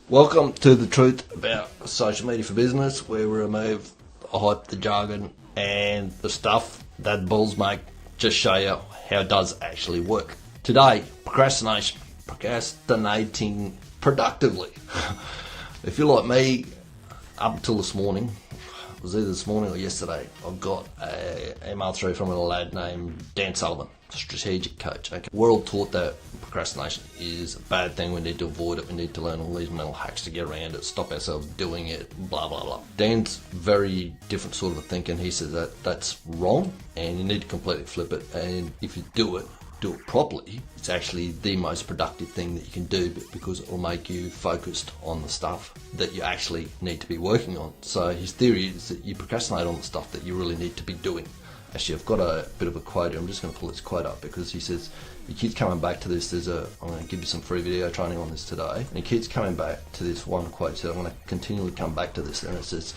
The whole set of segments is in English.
Welcome to the truth about social media for business, where we remove the hype, the jargon, and the stuff that bulls make, just show you how it does actually work. Today, procrastination, procrastinating productively. If you're like me, up until this morning, it was either this morning or yesterday, I got an email through from a lad named Dan Sullivan, Strategic Coach. Okay. We're all taught that procrastination is a bad thing. We need to avoid it. We need to learn all these mental hacks to get around it, stop ourselves doing it, blah, blah, blah. Dan's very different sort of a thinking. He says that that's wrong and you need to completely flip it. And if you do it properly, it's actually the most productive thing that you can do, because it will make you focused on the stuff that you actually need to be working on. So his theory is that you procrastinate on the stuff that you really need to be doing. Actually, I've got a bit of a quote here. I'm just going to pull this quote up because he says, he keeps coming back to this. I'm going to give you some free video training on this today. And he keeps coming back to this one quote. So I'm going to continually come back to this. And it says,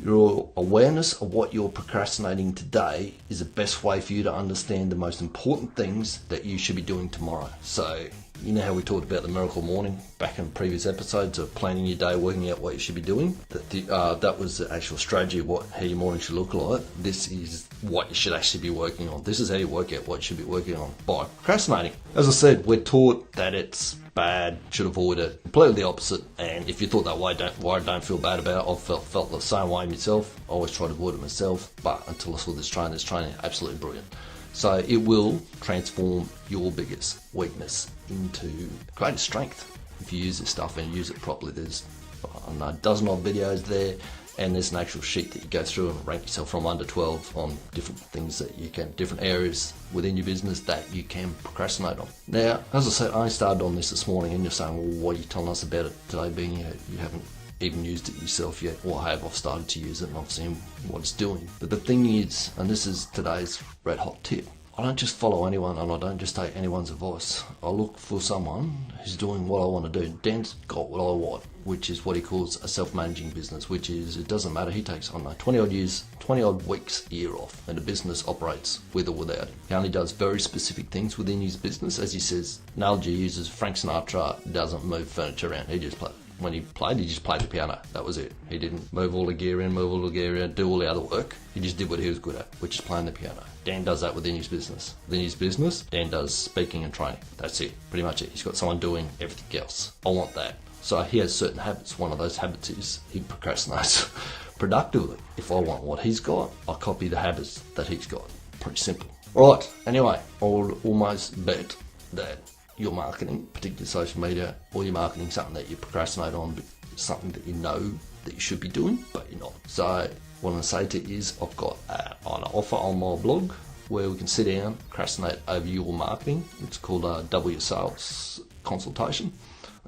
your awareness of what you're procrastinating today is the best way for you to understand the most important things that you should be doing tomorrow. So, you know how we talked about the miracle morning back in previous episodes of planning your day, working out what you should be doing? That was the actual strategy of how your morning should look like. This is what you should actually be working on. This is how you work out what you should be working on by procrastinating. As I said, we're taught that it's bad, should avoid it. Completely the opposite. And if you thought that way, don't feel bad about it. I've felt the same way myself. I always try to avoid it myself, but until I saw this training, absolutely brilliant. So it will transform your biggest weakness into greater strength if you use this stuff and use it properly. There's a dozen odd videos there, and there's an actual sheet that you go through and rank yourself from 1 to 12 on different things that you can, different areas within your business that you can procrastinate on. Now, as I said, I started on this morning, and you're saying, well, what are you telling us about it today, being you haven't even used it yourself yet? Well, I have. I've started to use it and I've seen what it's doing. But the thing is, and this is today's red hot tip, I don't just follow anyone and I don't just take anyone's advice. I look for someone who's doing what I want to do. Dan's got what I want, which is what he calls a self-managing business, which is, it doesn't matter. He takes, 20 odd weeks a year off, and the business operates with or without him. He only does very specific things within his business. As he says, analogy he uses, Frank Sinatra doesn't move furniture around. He just plays. When he just played the piano. That was it. He didn't move all the gear in, move all the gear out, do all the other work. He just did what he was good at, which is playing the piano. Dan does that within his business. Within his business, Dan does speaking and training. That's it. Pretty much it. He's got someone doing everything else. I want that. So he has certain habits. One of those habits is he procrastinates productively. If I want what he's got, I copy the habits that he's got. Pretty simple. All right. Anyway, I would almost bet that your marketing, particularly social media, or your marketing, something that you procrastinate on, something that you know that you should be doing, but you're not. So what I'm going to say to you is, I've got an offer on my blog where we can sit down, procrastinate over your marketing. It's called a W Sales Consultation.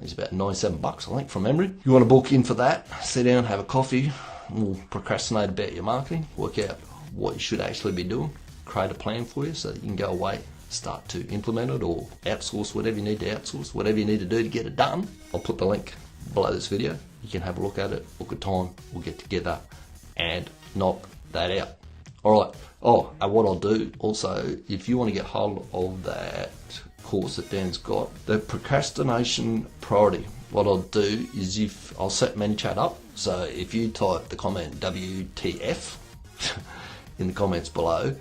It's about $97, I think, from memory. You want to book in for that, sit down, have a coffee, and we'll procrastinate about your marketing, work out what you should actually be doing, create a plan for you so that you can go away, start to implement it, or outsource whatever you need to outsource, whatever you need to do to get it done. I'll put the link below this video. You can have a look at it, book a time, we'll get together and knock that out. All right. Oh, and what I'll do also, if you want to get hold of that course that Dan's got, the procrastination priority, what I'll do is I'll set ManyChat up. So if you type the comment WTF in the comments below,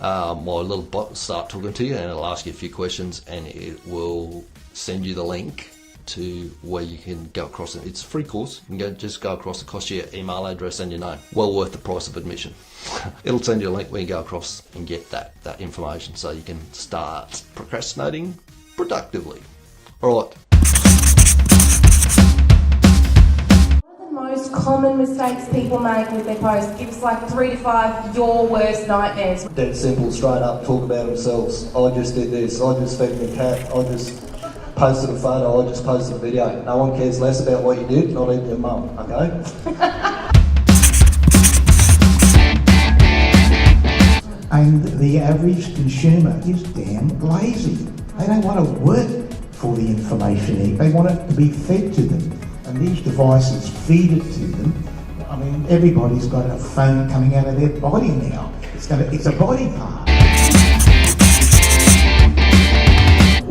my little bot will start talking to you, and it'll ask you a few questions, and it will send you the link to where you can go across it. It's a free course. You can just go across. It costs you your email address and your name. Well worth the price of admission. It'll send you a link where you go across and get that information so you can start procrastinating productively. All right. Most common mistakes people make with their posts. Give us like 3 to 5 your worst nightmares. Dead simple, straight up, talk about themselves. I just did this, I just fed the cat, I just posted a photo, I just posted a video. No one cares less about what you did, not even your mum, okay? And the average consumer is damn lazy. They don't want to work for the information, they want it to be fed to them. And these devices feed it to them. I mean, everybody's got a phone coming out of their body now. It's a body part.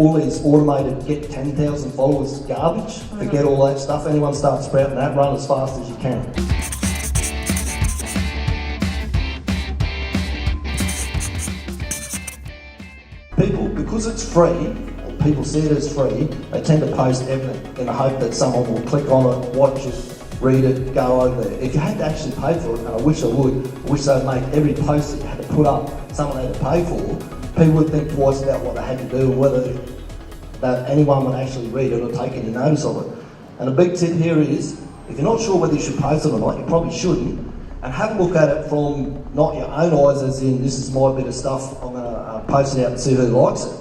all these automated get 10,000 followers garbage, forget all that stuff. Anyone starts sprouting that, run as fast as you can. People, because it's free, or people see it as free, they tend to post everything in the hope that someone will click on it, watch it, read it, go over there. If you had to actually pay for it, and I wish I wish they'd make every post that you had to put up someone had to pay for, people would think twice about what they had to do and whether that anyone would actually read it or take any notice of it. And a big tip here is, if you're not sure whether you should post it or not, you probably shouldn't, and have a look at it from not your own eyes, as in this is my bit of stuff, I'm going to post it out and see who likes it.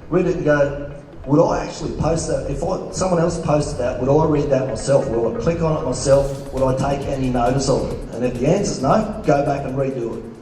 Read it and go, would I actually post that? If someone else posted that, would I read that myself? Would I click on it myself? Would I take any notice of it? And if the answer's no, go back and redo it.